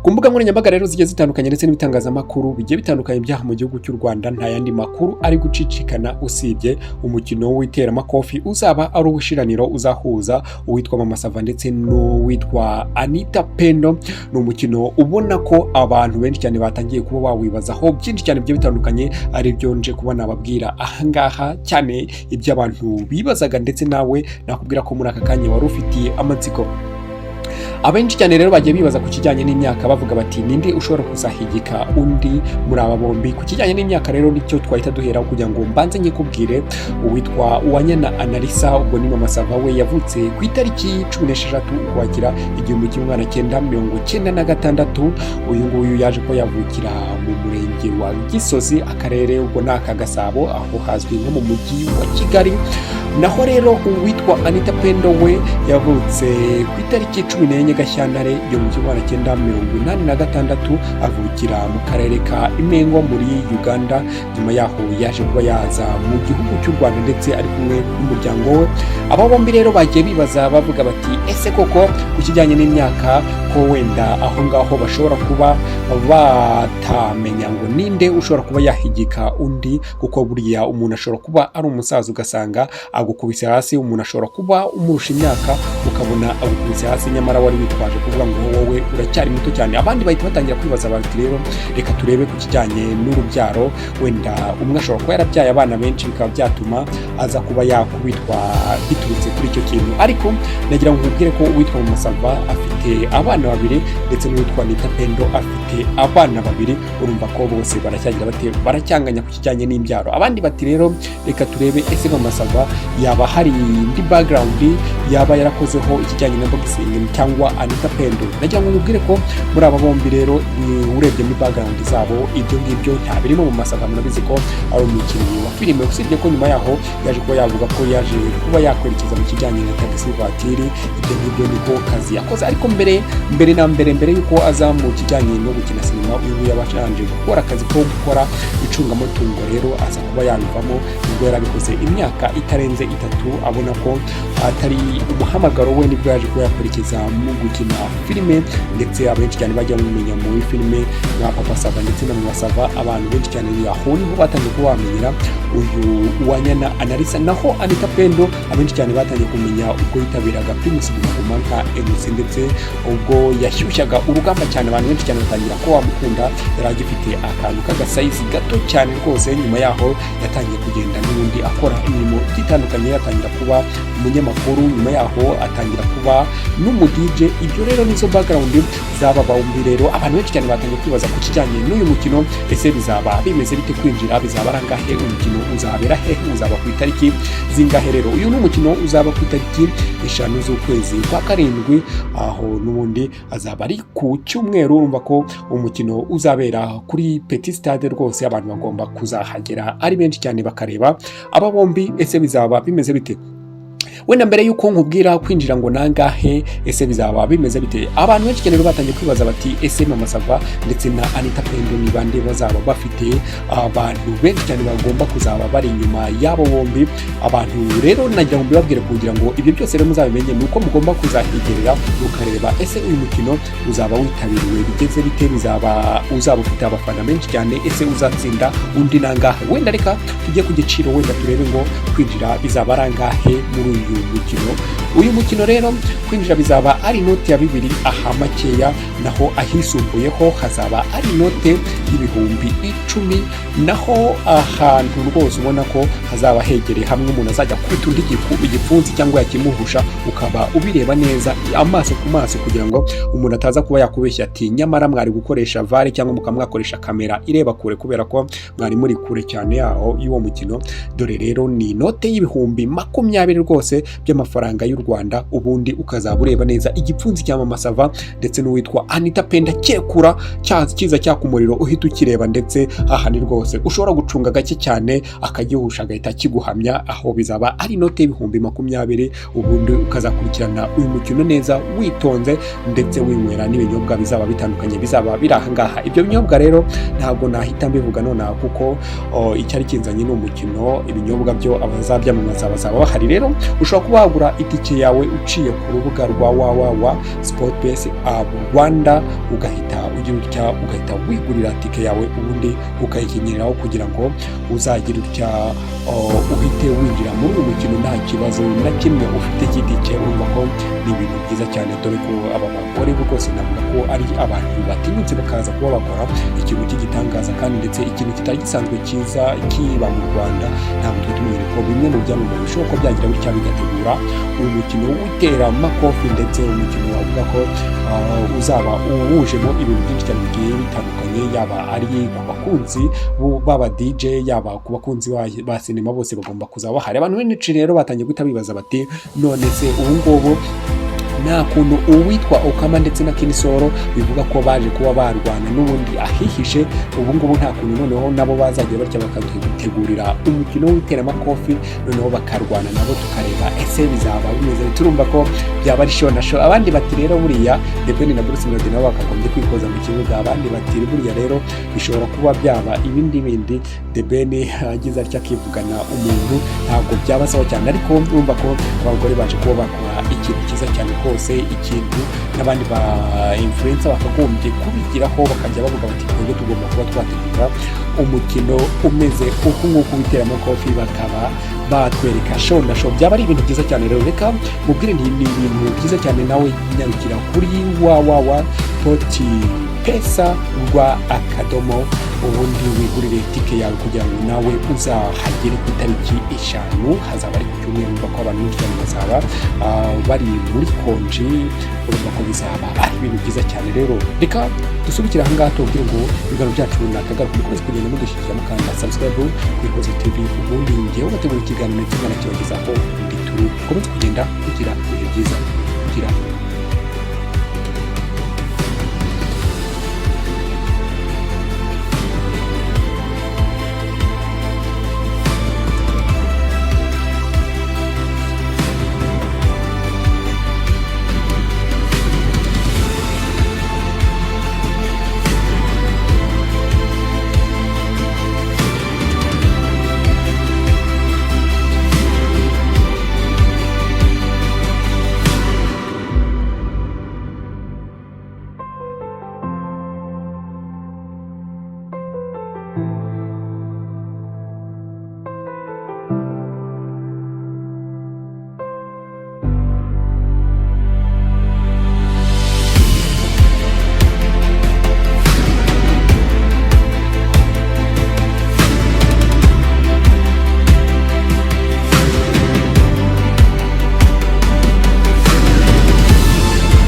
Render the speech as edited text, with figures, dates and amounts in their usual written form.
ku mbuga nkoranyambaga rero zigiye zitandukanye ndetse n'ibitangazamakuru bigiye bitandukanye byaha mu gihugu cy'u Rwanda nta yandi makuru ari gucicikana usibye umukino w'iteramakofi uzaba ari ubushiraniro uzahuza uwitwa Mama Sava ndetse n'uwitwa Anita Pendo. Ni umukino ubona ko abantu benshi cyane batangiye kuba bawibazaho byinshi cyane bigiye bitandukanye, ari byo nje kuba nababwira ahangaha cyane ibyo abantu bibazaga, ndetse nawe nakubwira ko muri aka kanya wari ufitiye amatsiko. Abenshi cyane rero bagiye bibaza ku kijyanye n'imyaka bavuga bati ninde ushobora kuzahigika undi muri aba bombi. Ku kijyanye n'imyaka rero nicyo twahita duheraho kugira ngo mbanze nyikubwire. Uwitwa Uwanyana Analisa, ubwo ni Mama Sava, we yavutse ku itariki 16 Ukwakira 1996. uyu nguyu yaje ko yavukira mu murenge wa Gisozi, akarere ubwo ni aka Gasabo, aho hazwi nko mu mujyi wa Kigali. Naho rero uwitwa Anita Pendo we yavutse ku itariki 14 Gashyantare 1986, avukira mu karere ka Imengo muri Uganda. Nyuma yaho yaje kuba yaza mu gihugu cy'u Rwanda ndetse ari kumwe n'umuryango we. Aba bombi rero bagiye bibaza bavuga bati ese koko ku kijyanye n'imyaka ko wenda aho ngaho bashobora kuba batamenya ngo ninde ushobora kuba yahigika undi, kuko buriya umuntu ashobora kuba ari umusaza ugasanga agukubise hasi, umuntu ashobora kuba umurusha imyaka ukabona agukubise hasi nyamara wari witwaje kuvuga ngo wowe uracyari muto cyane. Abandi bahita batangira kwibaza bati rero reka turebe ku kijyanye n'urubyaro, wenda umwe ashobora kuba yarabyaye abana benshi bikaba byatuma aza kuba yakubitwa biturutse kuri icyo kintu. Ariko nagira ngo nkubwire ko uwitwa Mama Sava afite abana babiri ndetse n'uwitwa Anita Pendo afite abana babiri. Urumva ko bose baracyanganya ku kijyanye n'imbyaro. Abandi bati rero reka turebe ese Mama Sava yaba hari indi background yaba yarakozeho ikijyanye na boxing cyangwa Anita Pendo. Nagira ngo nkubwire ko muri aba bombi rero urebye muri background zabo ibyo ngibyo nta birimo. Mama Sava murabizi ko ari umukinnyi wa filime, usibye ko nyuma yaho yaje kuba yavuga ko yaje kuba yakwerekeza mu kijyanye na taxi voiture. Ibyo ngibyo niko kazi yakoze, ariko mbere yuko aza mu kijyanye no gukina sinema, uyu yabashanje gukora akazi ko gukora icungamutungo. Rero aza kuba yabivamo nibwo yarabikoze imyaka itarenze 3, abona ko atari umuhamagaro we, nibwo yaje kuba yakwerekeza mu gukina filime. Ndetse abenshi cyane bajya bamumenya muri filime nka Papa Sava ndetse na Mama Sava. Abantu benshi cyane aho niho batangiye kuba bamenyera uyu Uwanyana Analisa. Naho Anita Pendo abenshi cyane batangiye kumenya ubwo yitabiraga Primus Guma nka MC, ndetse ubwo yashyushyaga urugamba cyane. Abantu benshi cyane batangira ko wamukunda, yari agifite akantu k'agasayizi gato cyane rwose. Nyuma yaho yatangiye kugenda n'ubundi akora imirimo itandukanye, yatangira kuba umunyamakuru, nyuma yaho atangira kuba n'umu-DJ. Ibyo rero nizo background zaba bombi. Rero abantu benshi cyane batangiye kwibaza ku kijyanye n'uyu mukino, ese bizaba bimeze bite kwinjira, bizaba arangahe, umukino uzabera hehe, uzaba ku itariki zingahe? Rero uyu ni umukino uzaba ku itariki 5 z'ukwezi kwa karindwi, aho n'ubundi azaba ari ku cyumweru. Urumva ko umukino uzabera kuri Petit Stade rwose, abantu bagomba kuzahagera ari benshi cyane bakareba aba bombi. Ese bizaba bimeze bite? Wenda mbere yuko nkubwira kwinjira ngo nangahe, ese bizaba bimeze bite, abantu benshi cyane batangiye kwibaza bati ese Mama Sava ndetse na Anita Pendo ni bande bazaba bafite abantu benshi cyane bagomba kuzaba bari inyuma yabo bombi. Abantu rero nagira ngo mbibabwire kugira ngo ibyo byose rero muzabimenye, nuko mugomba kuzahigerera ukareba ese uyu mukino uzaba witabiriwe bigeze bite, uzaba ufite abafana benshi cyane, ese uzatsinda undi nangahe. Wenda reka tujye ku giciro, wenda turebe ngo kwinjira bizaba arangahe muri uyu mukino. Rero kwinjira bizaba ari inote ya 2 aha makeya, naho ahisumbuyeho hazaba ari inote y'ibihumbi 10. Naho ahantu rwose ubona ko hazaba hegereye hamwe umuntu azajya kwita undi igipfunsi cyangwa yakimuhusha, ukaba ubireba neza amaso ku maso, kugira ngo umuntu ataza kuba yakubeshya ati nyamara mwari gukoresha vare cyangwa mukamwakoresha kamera ireba kure, kubera ko mwari muri kure cyane yaho y'uwo mukino. Dore rero ni inote y'ibihumbi 20 rwose by'amafaranga y'u Rwanda, ubundi ukazaba ureba neza igipfunsi cya Mama Sava ndetse n'uwitwa Anita Pendo cyekura kiza cyakumuriro uhita ukireba. Ndetse aha ni rwose ushobora gucunga gake cyane akagihusha agahita kiguhamya. Aho bizaba ari inote y'ibihumbi 20, ubundi ukazakurikirana uyu mukino neza witonze, ndetse winywera n'ibinyobwa bizaba bitandukanye bizaba biri aha ngaha. Ibyo binyobwa rero ntabwo nahita mbivuga nonaha kuko icyari kinzanye n'umukino. Ibinyobwa byo abazabyamamaza bazaba bahari. Rero ushobora ushobora kuba wagura itike yawe uciye ku rubuga rwa www.sportbase Rwanda, ugahita ugira utya ugahita wigurira tike yawe ubundi ukayikinyiriraho kugira ngo uzagira utya uhite winjira muri uyu mukino nta kibazo na kimwe ufite cy'itike. Urumva ko ni ibintu byiza cyane, dore ko aba bagore rwose navuga ko ari abantu batinyutse bakaza kuba bakora ikintu cy'igitangaza kandi ndetse ikintu kitari gisanzwe cyiza kiba mu Rwanda. Ntabwo twe tumenyere ko bimwe mu byamamare bishobora ko byagira bitya bigategura uyu mukino w'iteramakofi, ndetse umukino wavuga ko uzaba uwujemo ibintu byinshi cyane bigiye bitandukanye, yaba ari ku bakunzi baba DJ, yaba ku bakunzi ba sinema, bose bagomba kuzaba bahari. Abantu benshi rero batangiye guhita bibaza bati none se ubu ngubu nta kuntu uwitwa Okama ndetse na Kinisoro bivuga ko baje kuba barwana n'ubundi ahihishe, ubu ngubu nta kuntu noneho nabo bazajya batya bakadutegurira umukino w'iteramakofi, noneho bakarwana nabo tukareba ese bizaba bimeze. Turumva ko byaba ari show na show. Abandi bati rero buriya The Ben na Bruce Melody nabo bakagombye kwikoza mu kibuga. Abandi bati buriya rero bishobora kuba byaba ibindi The Ben agize atya akivugana umuntu ntabwo byaba sawa cyane, ariko urumva ko abagore baje kuba bakora ikintu cyiza cyane kose, ikintu n'abandi ba influencer bakagombye kubigiraho bakajya bavuga bati twebwe tugomba kuba twategura umukino umeze uku nguku w'iteramakofi, bakaba batwereka show na show. Byaba ari ibintu byiza cyane rero, reka mubwire ni ibintu byiza cyane. Nawe nyarukira kuri www.sportpesa.akadomo ubundi wigurire tike yawe kugira ngo nawe uzahagere ku itariki 5. hazaba ari ku cyumweru, urumva ko abantu benshi cyane bazaba bari muri konji, urumva ko bizaba ari ibintu byiza cyane. Rero reka dusubikire aha ngaha tubwire ngo ibiganiro byacu nakagaruka mukomeze kugenda mudushyigikira mukanda subscribe kuri Koze TV, ubundi ngewe ubategura ikiganiro kibagezaho ndi turu, mukomeze kugenda kugira ibihe byiza kugira